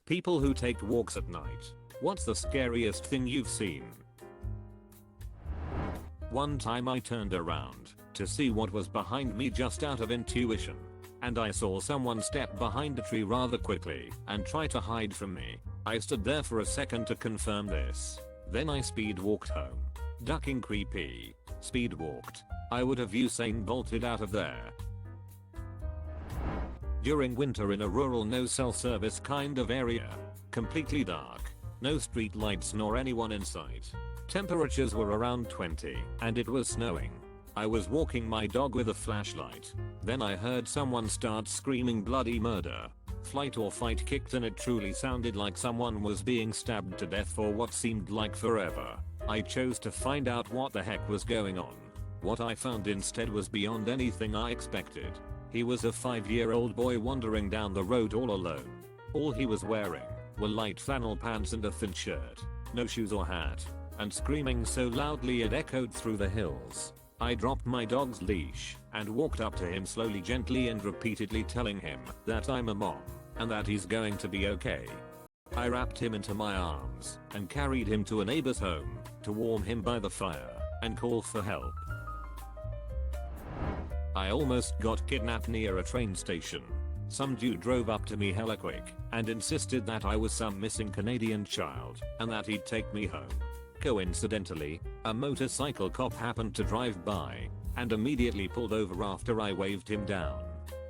People who take walks at night. What's the scariest thing you've seen? One time I turned around to see what was behind me just out of intuition. And I saw someone step behind a tree rather quickly and try to hide from me. I stood there for a second to confirm this. Then I speed walked home. Ducking creepy. Speed walked. I would have Usain bolted out of there. During winter in a rural no cell service kind of area. Completely dark. No street lights nor anyone in sight. Temperatures were around 20 and it was snowing. I was walking my dog with a flashlight. Then I heard someone start screaming bloody murder. Flight or fight kicked and it truly sounded like someone was being stabbed to death for what seemed like forever. I chose to find out what the heck was going on. What I found instead was beyond anything I expected. He was a 5-year-old boy wandering down the road all alone. All he was wearing were light flannel pants and a thin shirt. No shoes or hat. And screaming so loudly it echoed through the hills. I dropped my dog's leash and walked up to him slowly, gently and repeatedly telling him that I'm a mom and that he's going to be okay. I wrapped him into my arms and carried him to a neighbor's home to warm him by the fire and call for help. I almost got kidnapped near a train station. Some dude drove up to me hella quick and insisted that I was some missing Canadian child and that he'd take me home. Coincidentally, a motorcycle cop happened to drive by and immediately pulled over after I waved him down.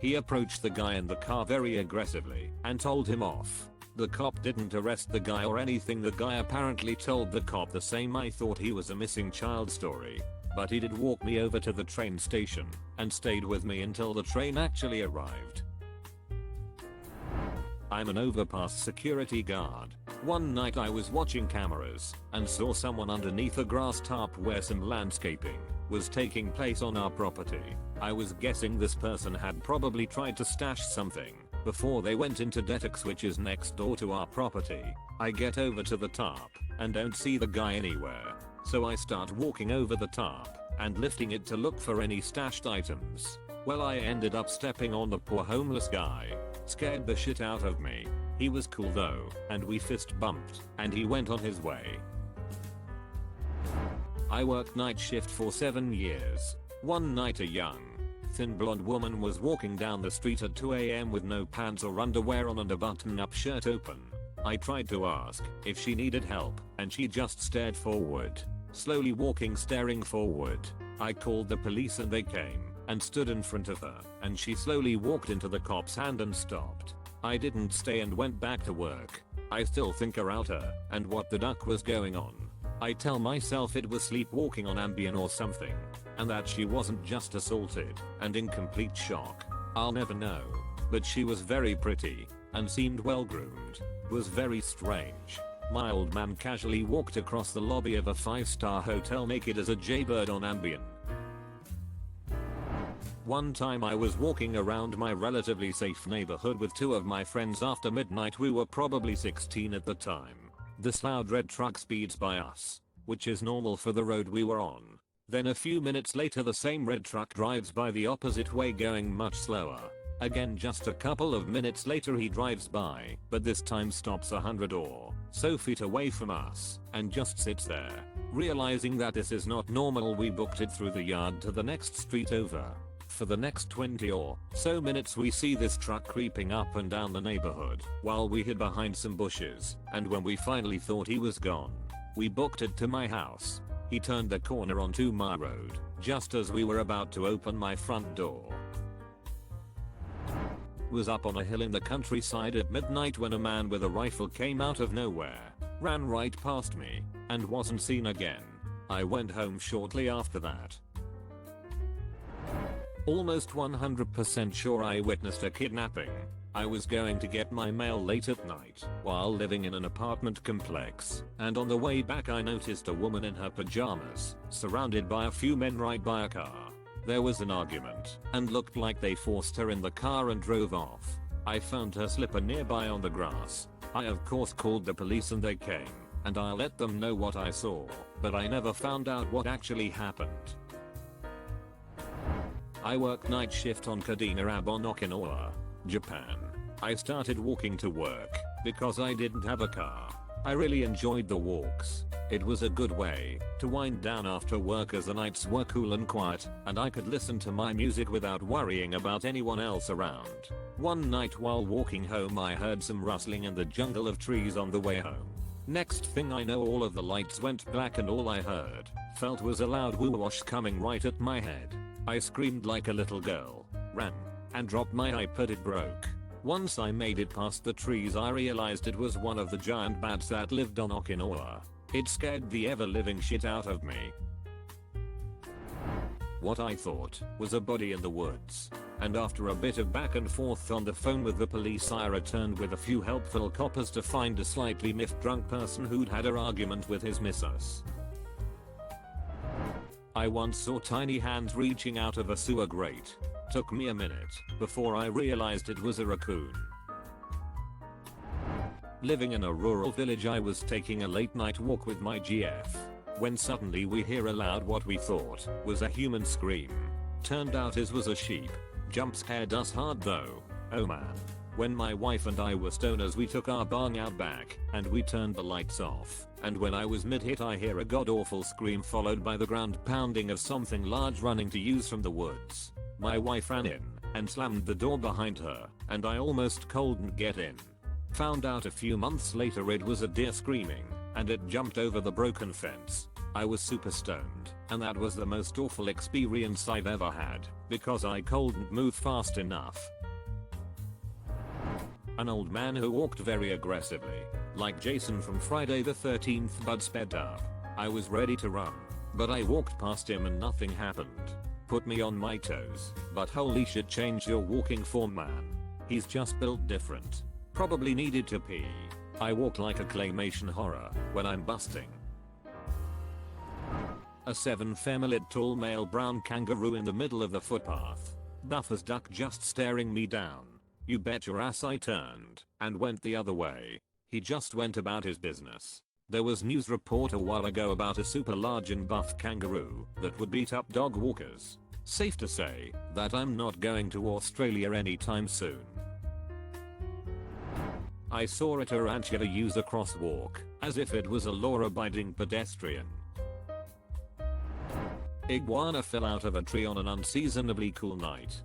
He approached the guy in the car very aggressively and told him off. The cop didn't arrest the guy or anything. The guy apparently told the cop the same. I thought he was a missing child story, but he did walk me over to the train station and stayed with me until the train actually arrived. I'm an overpass security guard. One night I was watching cameras and saw someone underneath a grass tarp where some landscaping was taking place on our property. I was guessing this person had probably tried to stash something before they went into Detix, which is next door to our property. I get over to the tarp and don't see the guy anywhere. So I start walking over the tarp and lifting it to look for any stashed items. Well, I ended up stepping on the poor homeless guy. Scared the shit out of me. He was cool though, and we fist bumped, and he went on his way. I worked night shift for 7 years. One night a young, thin blonde woman was walking down the street at 2 AM with no pants or underwear on and a button-up shirt open. I tried to ask if she needed help, and she just stared forward. Slowly walking, staring forward. I called the police and they came and stood in front of her, and she slowly walked into the cop's hand and stopped. I didn't stay and went back to work. I still think about her and what the duck was going on. I tell myself it was sleepwalking on Ambien or something, and that she wasn't just assaulted and in complete shock. I'll never know. But she was very pretty and seemed well groomed. Was very strange. My old man casually walked across the lobby of a 5-star hotel naked as a jaybird on Ambien. One time I was walking around my relatively safe neighborhood with 2 of my friends after midnight. We were probably 16 at the time. This loud red truck speeds by us, which is normal for the road we were on. Then a few minutes later the same red truck drives by the opposite way going much slower. Again just a couple of minutes later he drives by, but this time stops 100 or so feet away from us and just sits there. Realizing that this is not normal, we booked it through the yard to the next street over. For the next 20 or so minutes we see this truck creeping up and down the neighborhood while we hid behind some bushes, and when we finally thought he was gone, we booked it to my house. He turned the corner onto my road just as we were about to open my front door. Was up on a hill in the countryside at midnight when a man with a rifle came out of nowhere, ran right past me, and wasn't seen again. I went home shortly after that. Almost 100% sure I witnessed a kidnapping. I was going to get my mail late at night while living in an apartment complex, and on the way back I noticed a woman in her pajamas, surrounded by a few men right by a car. There was an argument, and looked like they forced her in the car and drove off. I found her slipper nearby on the grass. I of course called the police and they came, and I let them know what I saw, but I never found out what actually happened. I work night shift on Kadena Ab on Okinawa, Japan. I started walking to work because I didn't have a car. I really enjoyed the walks. It was a good way to wind down after work as the nights were cool and quiet and I could listen to my music without worrying about anyone else around. One night while walking home I heard some rustling in the jungle of trees on the way home. Next thing I know all of the lights went black and all I felt was a loud whoosh coming right at my head. I screamed like a little girl, ran, and dropped my iPod. It broke. Once I made it past the trees I realized it was one of the giant bats that lived on Okinawa. It scared the ever-living shit out of me. What I thought was a body in the woods. And after a bit of back and forth on the phone with the police I returned with a few helpful coppers to find a slightly miffed drunk person who'd had an argument with his missus. I once saw tiny hands reaching out of a sewer grate. Took me a minute before I realized it was a raccoon. Living in a rural village I was taking a late night walk with my GF when suddenly we hear aloud what we thought was a human scream. Turned out it was a sheep. Jump scared us hard though. Oh man. When my wife and I were stoners we took our bong out back and we turned the lights off, and when I was mid-hit I hear a god awful scream followed by the ground pounding of something large running to use from the woods. My wife ran in and slammed the door behind her and I almost couldn't get in. Found out a few months later it was a deer screaming and it jumped over the broken fence. I was super stoned and that was the most awful experience I've ever had because I couldn't move fast enough. An old man who walked very aggressively, like Jason from Friday the 13th but sped up. I was ready to run, but I walked past him and nothing happened. Put me on my toes, but holy shit change your walking form man. He's just built different. Probably needed to pee. I walk like a claymation horror when I'm busting. A 7-feet tall male brown kangaroo in the middle of the footpath. Buff as duck just staring me down. You bet your ass I turned and went the other way. He just went about his business. There was news report a while ago about a super large and buff kangaroo that would beat up dog walkers. Safe to say that I'm not going to Australia anytime soon. I saw a tarantula use a crosswalk as if it was a law-abiding pedestrian. Iguana fell out of a tree on an unseasonably cool night.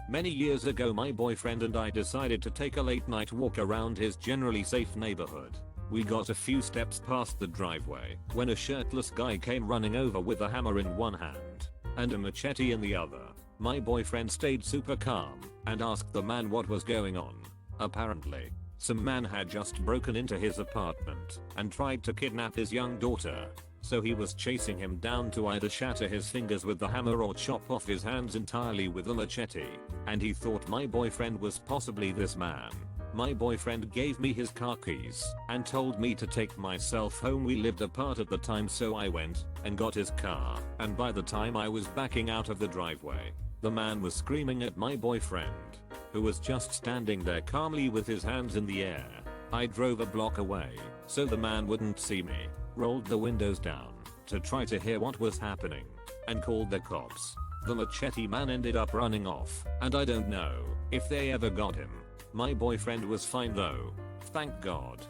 Many years ago my boyfriend and I decided to take a late night walk around his generally safe neighborhood. We got a few steps past the driveway when a shirtless guy came running over with a hammer in one hand and a machete in the other. My boyfriend stayed super calm and asked the man what was going on. Apparently, some man had just broken into his apartment and tried to kidnap his young daughter. So he was chasing him down to either shatter his fingers with the hammer or chop off his hands entirely with the machete. And he thought my boyfriend was possibly this man. My boyfriend gave me his car keys and told me to take myself home. We lived apart at the time so I went and got his car, and by the time I was backing out of the driveway, the man was screaming at my boyfriend, who was just standing there calmly with his hands in the air. I drove a block away so the man wouldn't see me, rolled the windows down to try to hear what was happening, and called the cops. The machete man ended up running off, and I don't know if they ever got him. My boyfriend was fine though, thank God.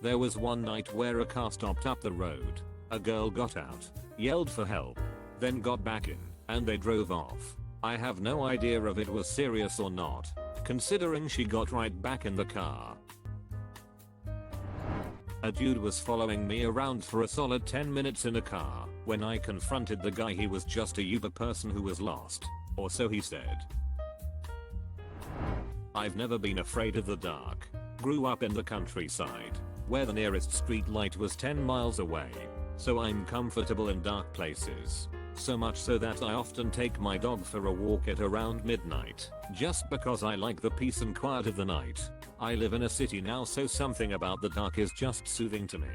There was one night where a car stopped up the road. A girl got out, yelled for help, then got back in, and they drove off. I have no idea if it was serious or not, considering she got right back in the car. A dude was following me around for a solid 10 minutes in a car. When I confronted the guy he was just a Uber person who was lost, or so he said. I've never been afraid of the dark. Grew up in the countryside, where the nearest street light was 10 miles away, so I'm comfortable in dark places. So much so that I often take my dog for a walk at around midnight, just because I like the peace and quiet of the night. I live in a city now so something about the dark is just soothing to me.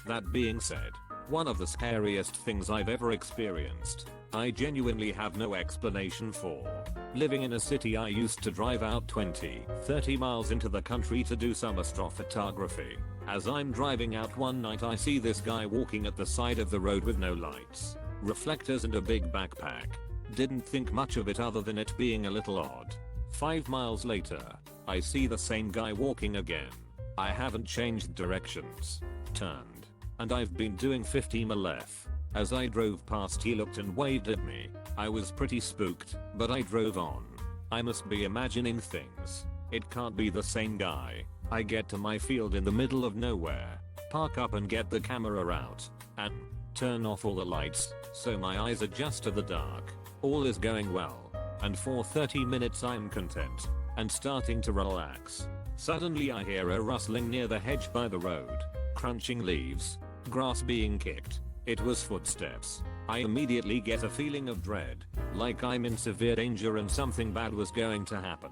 That being said, one of the scariest things I've ever experienced, I genuinely have no explanation for. Living in a city I used to drive out 20-30 miles into the country to do some astrophotography. As I'm driving out one night I see this guy walking at the side of the road with no lights, reflectors and a big backpack. Didn't think much of it other than it being a little odd. 5 miles later, I see the same guy walking again. I haven't changed directions. Turned. And I've been doing 50 mlf. As I drove past he looked and waved at me. I was pretty spooked, but I drove on. I must be imagining things. It can't be the same guy. I get to my field in the middle of nowhere, park up and get the camera out, and turn off all the lights, so my eyes adjust to the dark. All is going well, and for 30 minutes I'm content, and starting to relax. Suddenly I hear a rustling near the hedge by the road, crunching leaves, grass being kicked. It was footsteps. I immediately get a feeling of dread, like I'm in severe danger and something bad was going to happen.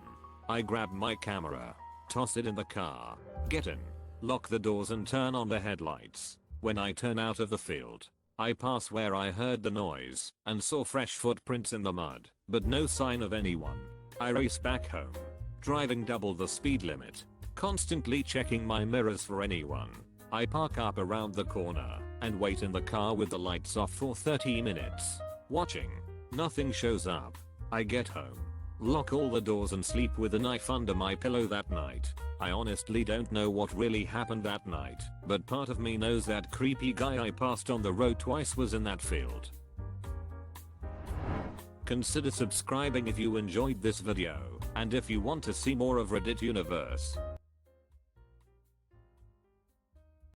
I grab my camera, toss it in the car, get in, lock the doors and turn on the headlights. When I turn out of the field, I pass where I heard the noise and saw fresh footprints in the mud, but no sign of anyone. I race back home, driving double the speed limit, constantly checking my mirrors for anyone. I park up around the corner and wait in the car with the lights off for 30 minutes. Watching. Nothing shows up. I get home, lock all the doors and sleep with a knife under my pillow that night. I honestly don't know what really happened that night, but part of me knows that creepy guy I passed on the road twice was in that field. Consider subscribing if you enjoyed this video, and if you want to see more of Reddit Universe.